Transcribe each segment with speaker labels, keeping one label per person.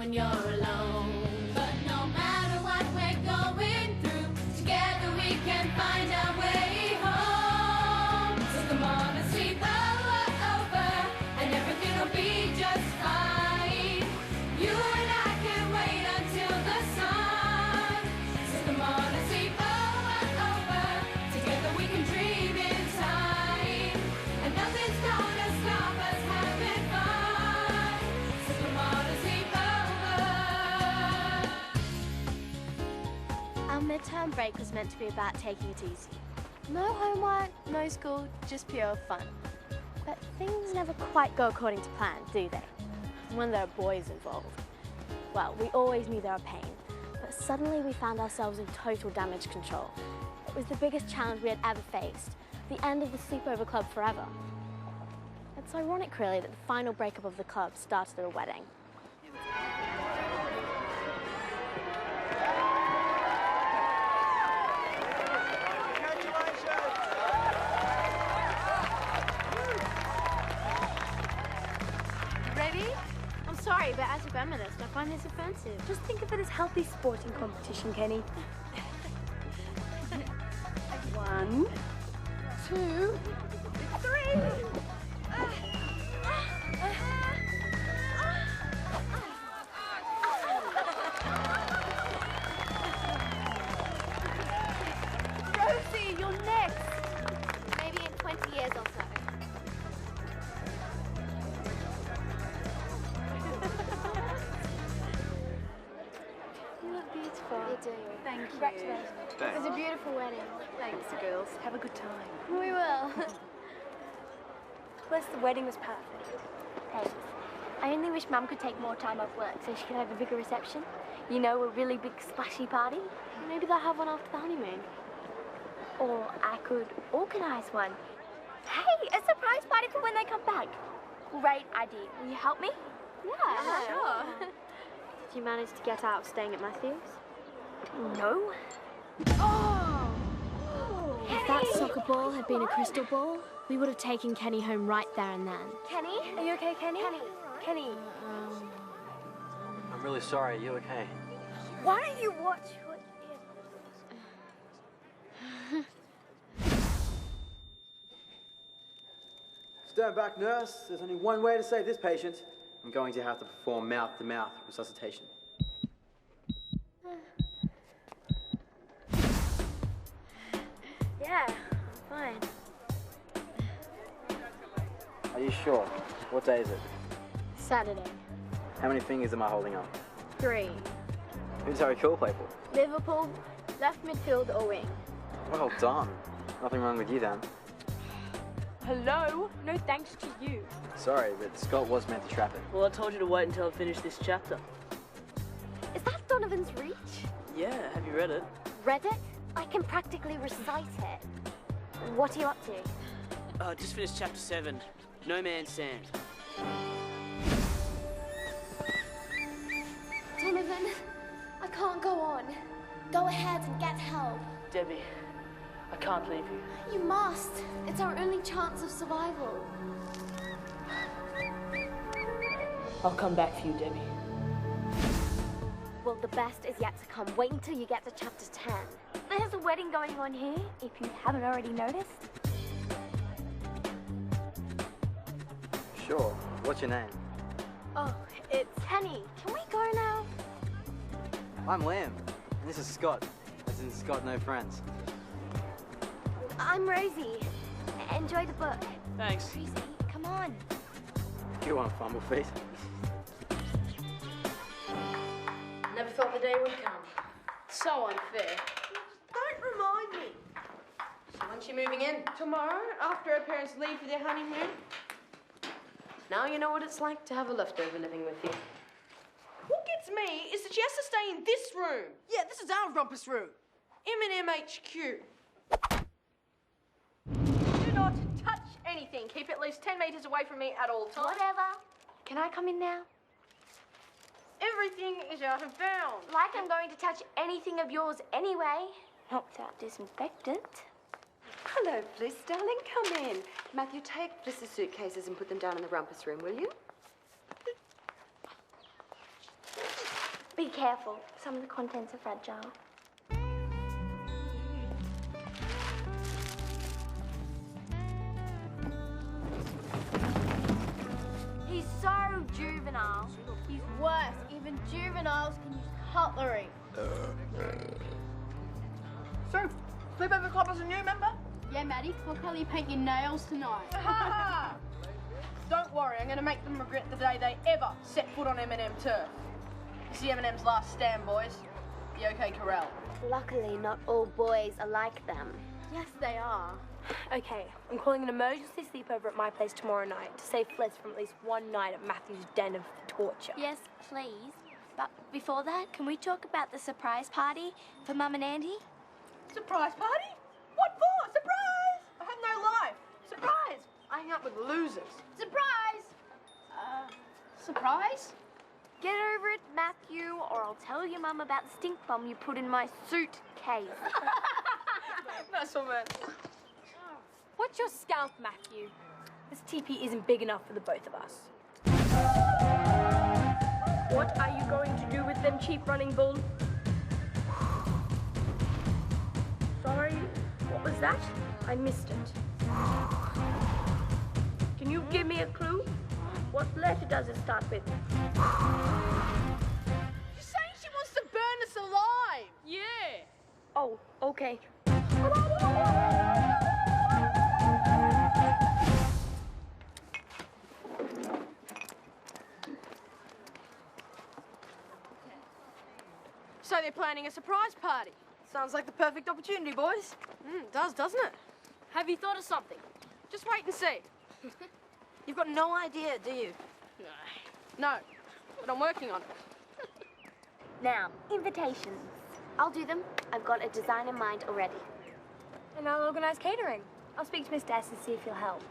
Speaker 1: when you're alone. But no matter what we're going through, together we can find our way home. So come on and sleep over, and everything will be just fine. You and I can wait until the sun. So come on and sleep over, together we can dream in time. And nothing's gonna stop us having fun. So come on and sleep over.
Speaker 2: Our midterm break was meant to be about taking it easy. No homework, no school, just pure fun. But things never quite go according to plan, do they? When there are boys involved. Well, we always knew they were a pain, but suddenly we found ourselves in total damage control. It was the biggest challenge we had ever faced, the end of the Sleepover Club forever. It's ironic, really, that the final breakup of the club started at a wedding.
Speaker 3: Ready? I'm sorry, but as a feminist, I find this offensive.
Speaker 2: Just think of it as healthy sporting competition, Kenny.
Speaker 3: 1, 2, 3.
Speaker 2: Rosie, you're next. Maybe in 20 years or so.
Speaker 3: You look beautiful.
Speaker 2: You do.
Speaker 3: Thank you.
Speaker 2: Congratulations. It was a beautiful wedding.
Speaker 3: Thanks, girls. Have a good time.
Speaker 2: We will. Plus, the wedding was perfect. Thanks. I only wish Mum could take more time off work so she could have a bigger reception. You know, a really big splashy party. Maybe they'll have one after the honeymoon. Or I could organise one. Hey, a surprise party for when they come back. Great idea. Will you help me? Yeah, sure. Did you manage to get out of staying at Matthew's? No. Oh!
Speaker 4: If that soccer ball had been a crystal ball, we would have taken Kenny home right there and then.
Speaker 2: Kenny? Are you okay, Kenny? Kenny.
Speaker 5: I'm really sorry. Are you okay?
Speaker 2: Why don't you watch what...
Speaker 5: Stand back, nurse. There's only one way to save this patient. I'm going to have to perform mouth-to-mouth resuscitation.
Speaker 2: Yeah, I'm fine.
Speaker 5: Are you sure? What day is it?
Speaker 2: Saturday.
Speaker 5: How many fingers am I holding up?
Speaker 2: 3.
Speaker 5: Who's Harry Cool play for?
Speaker 2: Liverpool, left midfield or wing.
Speaker 5: Well done. Nothing wrong with you then.
Speaker 3: Hello? No thanks to you.
Speaker 5: Sorry, but Scott was meant to trap it.
Speaker 6: Well, I told you to wait until I finish this chapter.
Speaker 2: Is that Donovan's Reach?
Speaker 6: Yeah, have you read it?
Speaker 2: Read it? I can practically recite it. What are you up to?
Speaker 6: Just finished chapter 7. No Man's Sand.
Speaker 2: Donovan, I can't go on. Go ahead and get help.
Speaker 6: Debbie, I can't leave you.
Speaker 2: You must. It's our only chance of survival.
Speaker 6: I'll come back for you, Debbie.
Speaker 2: Well, the best is yet to come. Wait until you get to chapter 10. There's a wedding going on here, if you haven't already noticed.
Speaker 5: Sure. What's your name?
Speaker 2: Oh, it's Kenny. Can we go now?
Speaker 5: I'm Liam. And this is Scott. As in Scott, no friends.
Speaker 2: I'm Rosie. Enjoy the book.
Speaker 6: Thanks.
Speaker 2: Rosie, come on.
Speaker 5: You want fumble feet?
Speaker 6: Never thought the day would come. So unfair.
Speaker 3: Don't remind me.
Speaker 6: So when's she moving in?
Speaker 3: Tomorrow, after her parents leave for their honeymoon.
Speaker 6: Now you know what it's like to have a leftover living with you.
Speaker 3: What gets me is that she has to stay in this room. Yeah, this is our rumpus room. M&M HQ. Do not touch anything. Keep at least 10 metres away from me at all times.
Speaker 2: Whatever. Can I come in now?
Speaker 3: Everything is out of bounds.
Speaker 2: Like I'm going to touch anything of yours anyway. Not without disinfectant.
Speaker 7: Hello, Fliss, darling. Come in. Matthew, take Fliss's suitcases and put them down in the rumpus room, will you?
Speaker 2: Be careful. Some of the contents are fragile. He's so juvenile.
Speaker 3: He's worse. Even juveniles can use cutlery. So, Sleepover Club is a new member?
Speaker 6: Yeah, Maddie, what colour you paint your nails tonight?
Speaker 3: Don't worry, I'm going to make them regret the day they ever set foot on M&M turf. This is M&M's last stand, boys. The OK Corral.
Speaker 2: Luckily, not all boys are like them.
Speaker 4: Yes, they are. Okay, I'm calling an emergency sleepover at my place tomorrow night to save Fliss from at least one night at Matthew's den of torture.
Speaker 2: Yes, please. But before that, can we talk about the surprise party for Mum and Andy?
Speaker 3: Surprise party? What for? Surprise! I have no life. Surprise! I hang out with losers.
Speaker 6: Surprise! Surprise?
Speaker 2: Get over it, Matthew, or I'll tell your mum about the stink bomb you put in my suitcase.
Speaker 3: Nice one, man.
Speaker 4: What's your scalp, Matthew? This teepee isn't big enough for the both of us. What are you going to do with them cheap running bulls? Sorry, what was that? I missed it. Can you give me a clue? What letter does it start with?
Speaker 3: She's saying she wants to burn us alive.
Speaker 6: Yeah.
Speaker 4: Oh, okay.
Speaker 3: So they're planning a surprise party. Sounds like the perfect opportunity, boys. It does, doesn't it?
Speaker 6: Have you thought of something?
Speaker 3: Just wait and see. You've got no idea, do you? No, but I'm working on it.
Speaker 2: Now, invitations. I'll do them. I've got a design in mind already.
Speaker 4: And I'll organise catering. I'll speak to Mr. S and see if he'll help.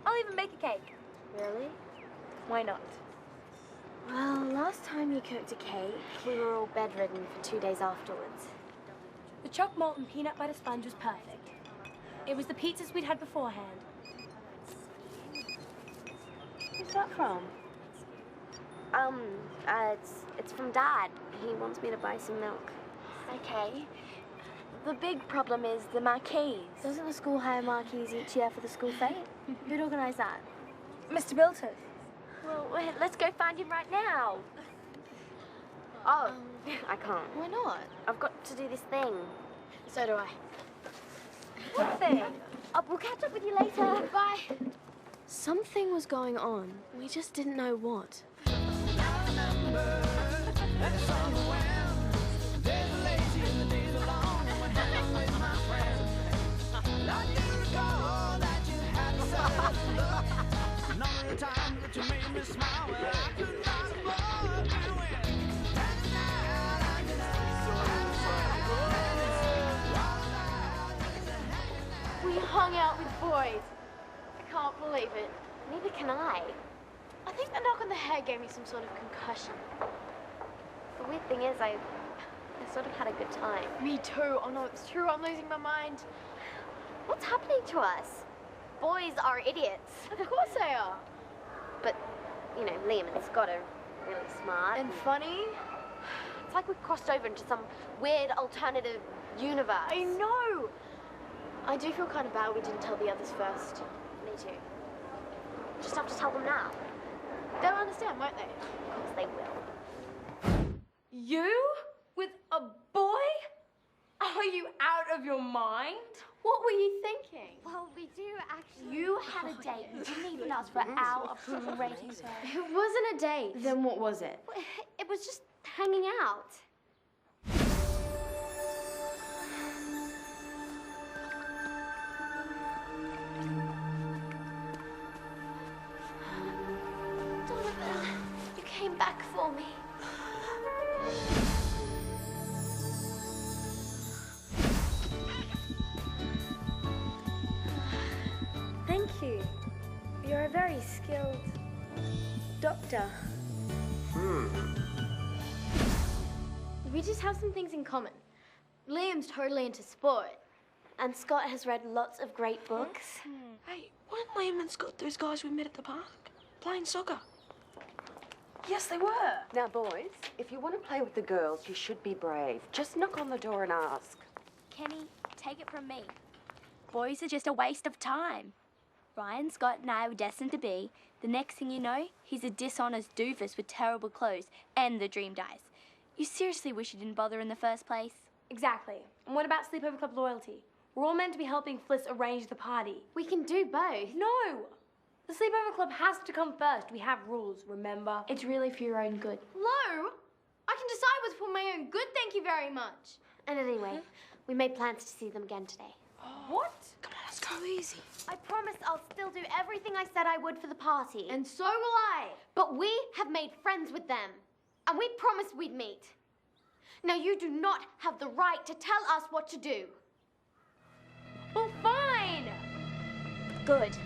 Speaker 4: I'll even bake a cake.
Speaker 2: Really?
Speaker 4: Why not?
Speaker 2: Well, last time you cooked a cake, we were all bedridden for 2 days afterwards.
Speaker 4: The choc malt and peanut butter sponge was perfect. It was the pizzas we'd had beforehand.
Speaker 2: Who's that from? It's from Dad. He wants me to buy some milk. Okay. The big problem is the marquees. Doesn't the school hire marquees each year for the school fete? Who'd organise that?
Speaker 4: Mr. Bilton.
Speaker 2: Well, let's go find him right now. Oh, I can't.
Speaker 3: Why not?
Speaker 2: I've got to do this thing.
Speaker 3: So do I.
Speaker 2: What thing? We'll catch up with you later. Bye.
Speaker 4: Something was going on. We just didn't know what.
Speaker 3: We hung out with boys. I can't believe it.
Speaker 2: Neither can I.
Speaker 3: I think the knock on the head gave me some sort of concussion.
Speaker 2: The weird thing is, I sort of had a good time.
Speaker 3: Me too. Oh no, it's true. I'm losing my mind.
Speaker 2: What's happening to us? Boys are idiots.
Speaker 3: Of course they are.
Speaker 2: But, you know, Liam and Scott are really smart.
Speaker 3: And funny.
Speaker 2: It's like we've crossed over into some weird alternative universe.
Speaker 3: I know. I do feel kind of bad we didn't tell the others first.
Speaker 2: Me too. Just have to tell them now.
Speaker 3: They'll understand, won't they?
Speaker 2: Of course they will.
Speaker 4: You? With a boy? Are you out of your mind?
Speaker 3: What were you thinking?
Speaker 2: Well, we do actually. You had a date. You didn't even ask for our approval rating, so.
Speaker 3: It wasn't a date.
Speaker 6: Then what was it?
Speaker 2: It was just hanging out.
Speaker 3: Donovan, you came back for me.
Speaker 4: Thank you. You're a very skilled doctor.
Speaker 3: We just have some things in common. Liam's totally into sport.
Speaker 2: And Scott has read lots of great books.
Speaker 3: Hey, weren't Liam and Scott those guys we met at the park? Playing soccer.
Speaker 4: Yes, they were.
Speaker 7: Now, boys, if you want to play with the girls, you should be brave. Just knock on the door and ask.
Speaker 2: Kenny, take it from me. Boys are just a waste of time. Ryan, Scott and I were destined to be. The next thing you know, he's a dishonest doofus with terrible clothes and the dream dies. You seriously wish you didn't bother in the first place?
Speaker 4: Exactly. And what about Sleepover Club loyalty? We're all meant to be helping Fliss arrange the party.
Speaker 2: We can do both.
Speaker 4: No! The Sleepover Club has to come first. We have rules, remember?
Speaker 2: It's really for your own good.
Speaker 8: Lo, I can decide what's for my own good, thank you very much.
Speaker 2: And anyway, we made plans to see them again today.
Speaker 4: What?
Speaker 6: Come on, let's go easy.
Speaker 8: I promise I'll still do everything I said I would for the party.
Speaker 2: And so will I.
Speaker 8: But we have made friends with them. And we promised we'd meet. Now you do not have the right to tell us what to do.
Speaker 4: Well, fine!
Speaker 2: Good.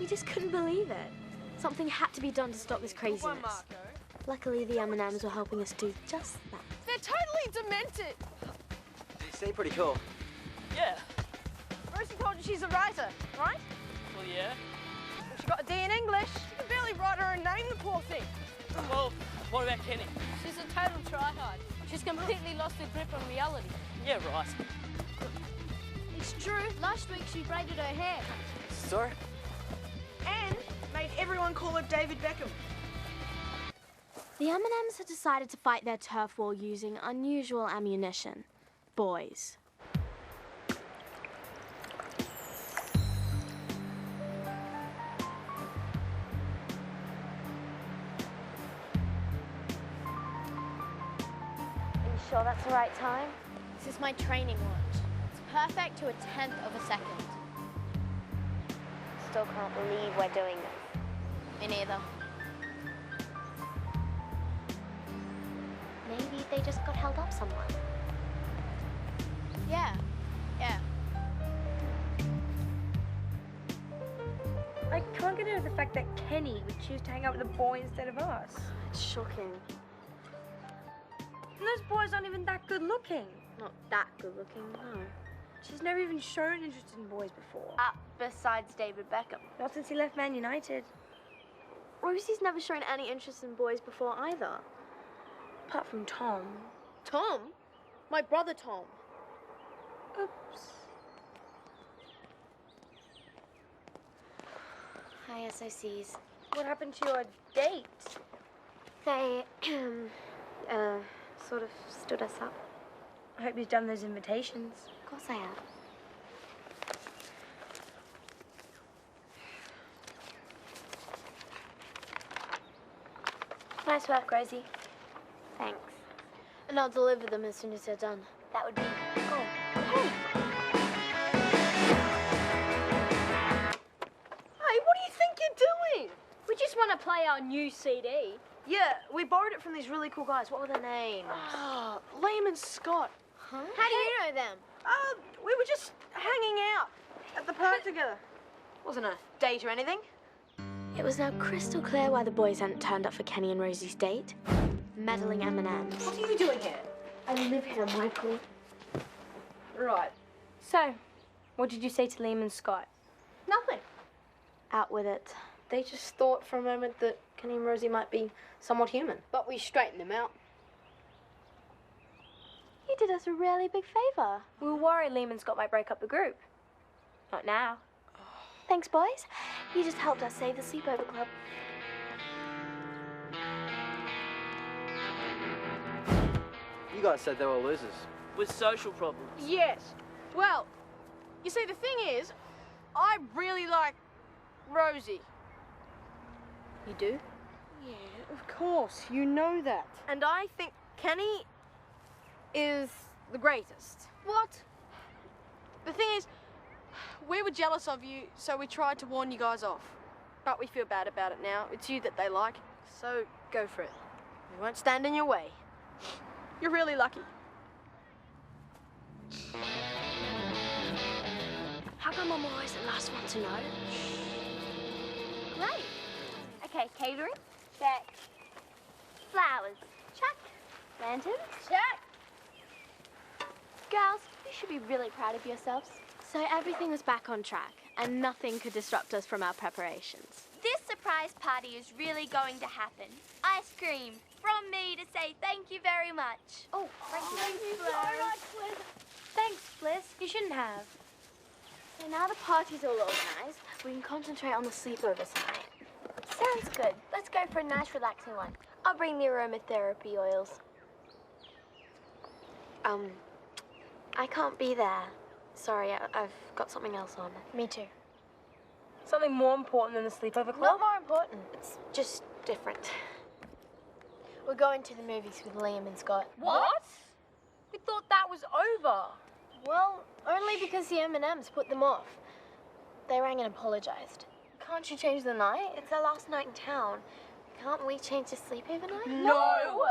Speaker 2: We just couldn't believe it. Something had to be done to stop this craziness. Luckily, the M&Ms were helping us do just that.
Speaker 3: They're totally demented.
Speaker 5: They seem pretty cool.
Speaker 3: Yeah. Rosie told you she's a writer, right?
Speaker 9: Well, yeah.
Speaker 3: Well, she got a D in English. She can barely write her own name, the poor thing.
Speaker 9: Well, what about Kenny?
Speaker 6: She's a total tryhard. She's completely lost her grip on reality.
Speaker 9: Yeah, right.
Speaker 8: It's true. Last week she braided her hair.
Speaker 5: Sorry?
Speaker 3: And made everyone call her David Beckham.
Speaker 2: The M&Ms had decided to fight their turf war using unusual ammunition. Boys.
Speaker 8: Are you sure that's the right time? This is my training watch. It's perfect to a 10th of a second. Still can't believe we're doing this. Me neither.
Speaker 2: Maybe they just got held up somewhere.
Speaker 8: Yeah.
Speaker 4: I can't get over the fact that Kenny would choose to hang out with a boy instead of us.
Speaker 2: It's shocking.
Speaker 4: And those boys aren't even that good looking.
Speaker 2: Not that good looking, no.
Speaker 4: She's never even shown interest in boys before.
Speaker 2: Besides David Beckham.
Speaker 4: Not since he left Man United.
Speaker 2: Rosie's never shown any interest in boys before either.
Speaker 4: Apart from Tom.
Speaker 8: Tom? My brother Tom.
Speaker 4: Oops.
Speaker 2: Hi, SOCs.
Speaker 4: What happened to your date?
Speaker 2: They, sort of stood us up.
Speaker 4: I hope you've done those invitations.
Speaker 2: Of course I have.
Speaker 4: Nice work, Rosie.
Speaker 2: Thanks. And I'll deliver them as soon as they're done.
Speaker 4: That would be... Oh,
Speaker 3: Hey, what do you think you're doing?
Speaker 8: We just want to play our new CD.
Speaker 3: Yeah, we borrowed it from these really cool guys. What were their names? Liam and Scott.
Speaker 8: Huh? How do you know them?
Speaker 3: We were just hanging out at the park together. Wasn't a date or anything.
Speaker 2: It was now crystal clear why the boys hadn't turned up for Kenny and Rosie's date. Meddling M&Ms.
Speaker 3: What are you doing here?
Speaker 2: I live here, Michael.
Speaker 3: Right.
Speaker 4: so, what did you say to Liam and Scott?
Speaker 3: Nothing.
Speaker 2: Out with it.
Speaker 6: They just thought for a moment that Kenny and Rosie might be somewhat human.
Speaker 8: But we straightened them out.
Speaker 2: You did us a really big favor.
Speaker 4: We were worried Liam and Scott might break up the group. Not now.
Speaker 2: Thanks, boys. You just helped us save the Sleepover Club.
Speaker 5: You guys said they were losers.
Speaker 9: With social problems.
Speaker 3: Yes. Well, you see, the thing is, I really like Rosie.
Speaker 2: You do?
Speaker 3: Yeah, of course. You know that. And I think Kenny is the greatest.
Speaker 8: What?
Speaker 3: The thing is, we were jealous of you, so we tried to warn you guys off. But we feel bad about it now. It's you that they like, so go for it. We won't stand in your way. You're really lucky.
Speaker 2: How come I'm always the last one to know?
Speaker 8: Great. Okay, catering? Check. Flowers? Check. Lanterns? Check.
Speaker 2: Girls, you should be really proud of yourselves. So everything was back on track, and nothing could disrupt us from our preparations.
Speaker 8: This surprise
Speaker 2: surprise party is really going to happen. Ice cream from me to say thank you very much.
Speaker 4: Oh, thank you so much, Fliss. Thanks, Fliss. You shouldn't have.
Speaker 2: So now the party's all organised, we can concentrate on the sleepover side. Sounds good. Let's go for a nice relaxing one. I'll bring the aromatherapy oils. I can't be there. Sorry, I've got something else on. Me too.
Speaker 4: Something more important than the sleepover club?
Speaker 2: Not more important. It's just different. We're going to the movies with Liam and Scott.
Speaker 4: What? We thought that was over.
Speaker 2: Well, only because the M&Ms put them off. They rang and apologized. Can't you change the night? It's our last night in town. Can't we change the sleepover night?
Speaker 4: No!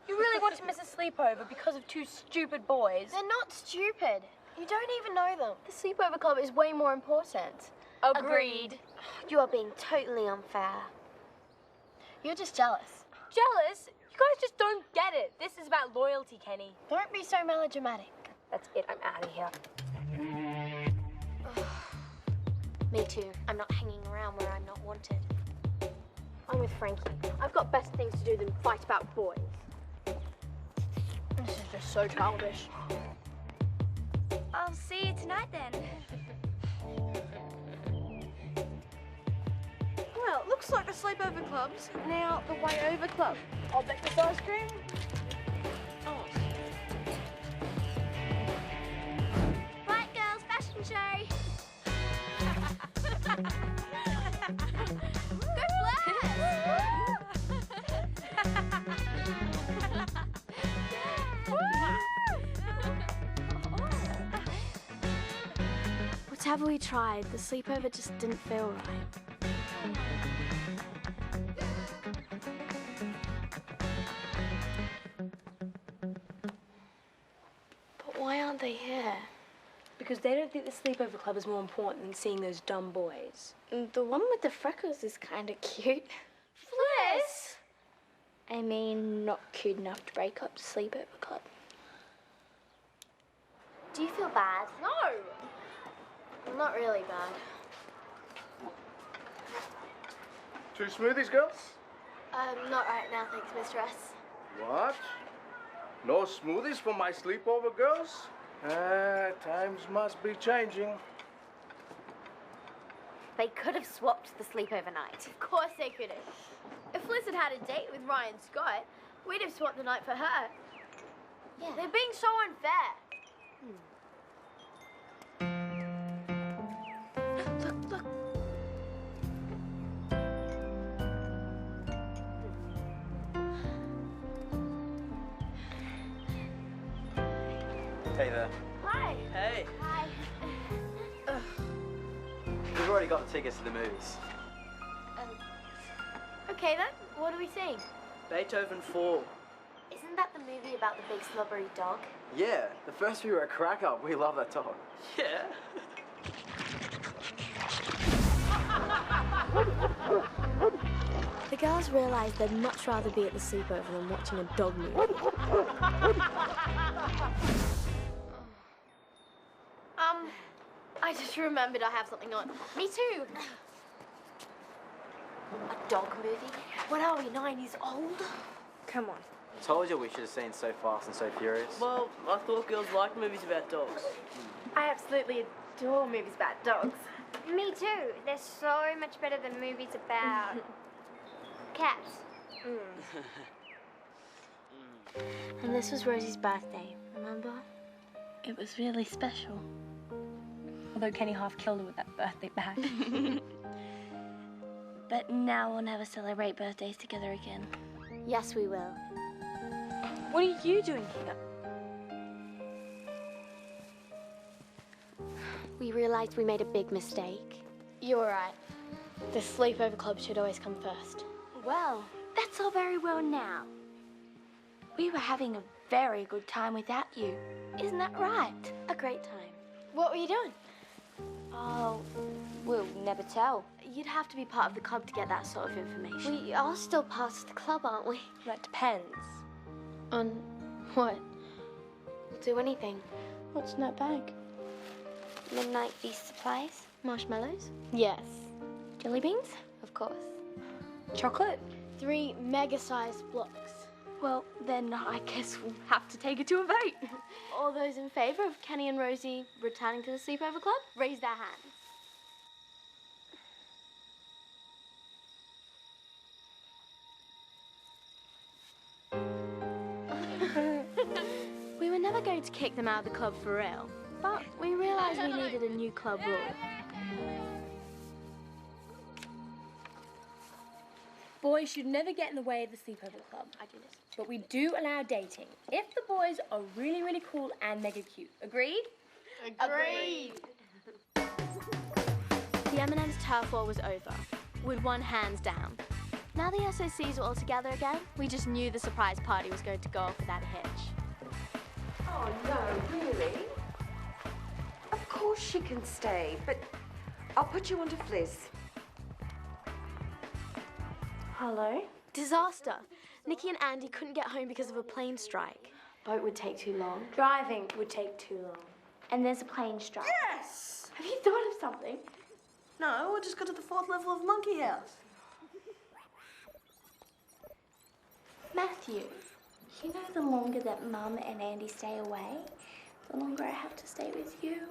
Speaker 4: You really want to miss a sleepover because of two stupid boys?
Speaker 2: They're not stupid. You don't even know them. The sleepover club is way more important.
Speaker 4: Agreed.
Speaker 2: You are being totally unfair. You're just jealous.
Speaker 4: Jealous? You guys just don't get it. This is about loyalty, Kenny.
Speaker 2: Don't be so melodramatic.
Speaker 4: That's it. I'm out of here.
Speaker 2: Me too. I'm not hanging around where I'm not wanted. I'm with Frankie. I've got better things to do than fight about boys. This is just so childish.
Speaker 8: I'll see you tonight then.
Speaker 3: Well, it looks like the sleepover club's now the way over club. I'll take this ice cream.
Speaker 8: Right, girls, fashion show. Go
Speaker 2: Whatever we tried, the sleepover just didn't feel right. But why aren't they here?
Speaker 4: Because they don't think the sleepover club is more important than seeing those dumb boys.
Speaker 2: The one with the freckles is kind of cute.
Speaker 8: Fliss!
Speaker 2: I mean, not cute enough to break up the sleepover club. Do you feel bad?
Speaker 3: No!
Speaker 2: Not really bad.
Speaker 10: 2 smoothies, girls?
Speaker 2: Not right now, thanks, Mr. S.
Speaker 10: What? No smoothies for my sleepover, girls? Times must be changing.
Speaker 8: They could have swapped the sleepover night.
Speaker 2: Of course they could have. If Fliss had had a date with Ryan Scott, we'd have swapped the night for her.
Speaker 8: Yeah.
Speaker 2: They're being so unfair. Look, look.
Speaker 5: Hey there.
Speaker 2: Hi.
Speaker 9: Hey.
Speaker 2: Hi.
Speaker 5: We've already got the tickets to the movies.
Speaker 2: Okay then, what are we seeing?
Speaker 9: Beethoven 4.
Speaker 2: Isn't that the movie about the big slobbery dog?
Speaker 5: Yeah, the first few were a crack up. We love that dog.
Speaker 9: Yeah.
Speaker 2: The girls realised they'd much rather be at the sleepover than watching a dog movie. I just remembered I have something on.
Speaker 8: Me too.
Speaker 2: A dog movie? What are we, 9 years old?
Speaker 4: Come on.
Speaker 5: Told you we should have seen So Fast and So Furious.
Speaker 9: Well, I thought girls liked movies about dogs.
Speaker 3: I absolutely adore movies about dogs.
Speaker 8: Me too. They're so much better than movies about cats.
Speaker 2: And this was Rosie's birthday, remember?
Speaker 11: It was really special. Although Kenny half killed her with that birthday bash. But now we'll never celebrate birthdays together again.
Speaker 2: Yes, we will.
Speaker 4: What are you doing here?
Speaker 2: We realised we made a big mistake. You were right. The sleepover club should always come first.
Speaker 11: Well, that's all very well now. We were having a very good time without you. Isn't that right?
Speaker 2: A great time. What were you doing?
Speaker 11: Oh, we'll never tell.
Speaker 2: You'd have to be part of the club to get that sort of information. We are still part of the club, aren't we?
Speaker 4: That depends.
Speaker 2: On what? We'll do anything.
Speaker 11: What's in that bag? Midnight feast supplies?
Speaker 2: Marshmallows? Yes.
Speaker 11: Jelly beans?
Speaker 2: Of course.
Speaker 4: Chocolate?
Speaker 2: 3 mega-sized blocks.
Speaker 4: Well, then I guess we'll have to take it to a vote.
Speaker 2: All those in favour of Kenny and Rosie returning to the Sleepover Club, raise their hands. We were never going to kick them out of the club for real, but we realised we needed a new club rule.
Speaker 4: Boys should never get in the way of the Sleepover Club. I do this. But we do allow dating if the boys are really, really cool and mega cute. Agreed?
Speaker 2: Agreed. The M&M's turf war was over. We'd won hands down. Now the SOCs were all together again, we just knew the surprise party was going to go off without a hitch.
Speaker 7: Oh, no, really? Of course she can stay, but I'll put you on to Fliss.
Speaker 4: Hello?
Speaker 2: Disaster. Nikki and Andy couldn't get home because of a plane strike.
Speaker 4: Boat would take too long. Driving would take too long.
Speaker 11: And there's a plane strike.
Speaker 9: Yes!
Speaker 4: Have you thought of something?
Speaker 9: No, we'll just go to the 4th level of Monkey House.
Speaker 11: Matthew, you know the longer that Mum and Andy stay away, the longer I have to stay with you.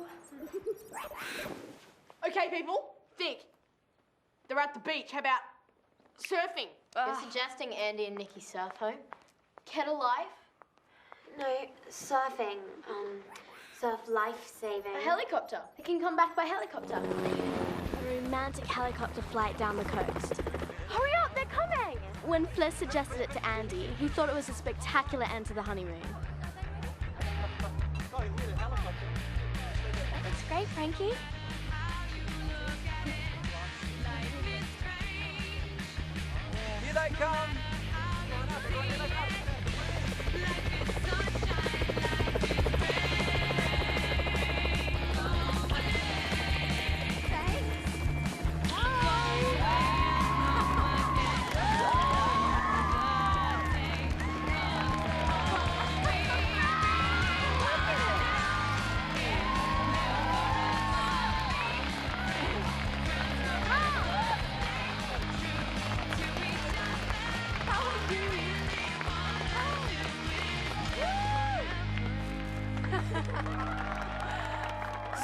Speaker 3: Okay, people, think. They're at the beach. How about surfing?
Speaker 6: You're suggesting Andy and Nikki surf home? Kettle life?
Speaker 8: No, surfing. Surf life-saving.
Speaker 6: A helicopter. They can come back by helicopter.
Speaker 2: A romantic helicopter flight down the coast. Hurry up, they're coming! When Fliss suggested it to Andy, he thought it was a spectacular end to the honeymoon.
Speaker 11: That looks great, Frankie.
Speaker 5: Here they come!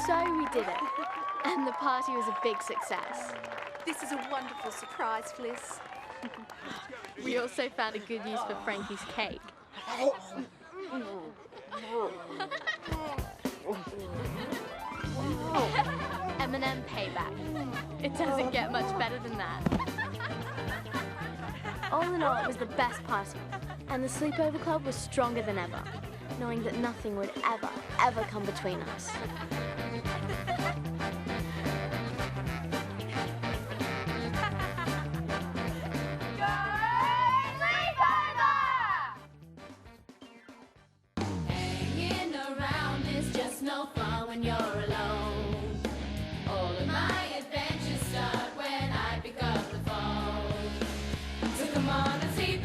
Speaker 2: So we did it, and the party was a big success.
Speaker 3: This is a wonderful surprise, Fliss.
Speaker 2: We also found a good use for Frankie's cake. M&M payback. It doesn't get much better than that. All in all, it was the best party, and the Sleepover Club was stronger than ever, knowing that nothing would ever come between us.
Speaker 1: Hanging around is just no fun when you're alone. All of my adventures start when I pick up the phone. So come on and sleep.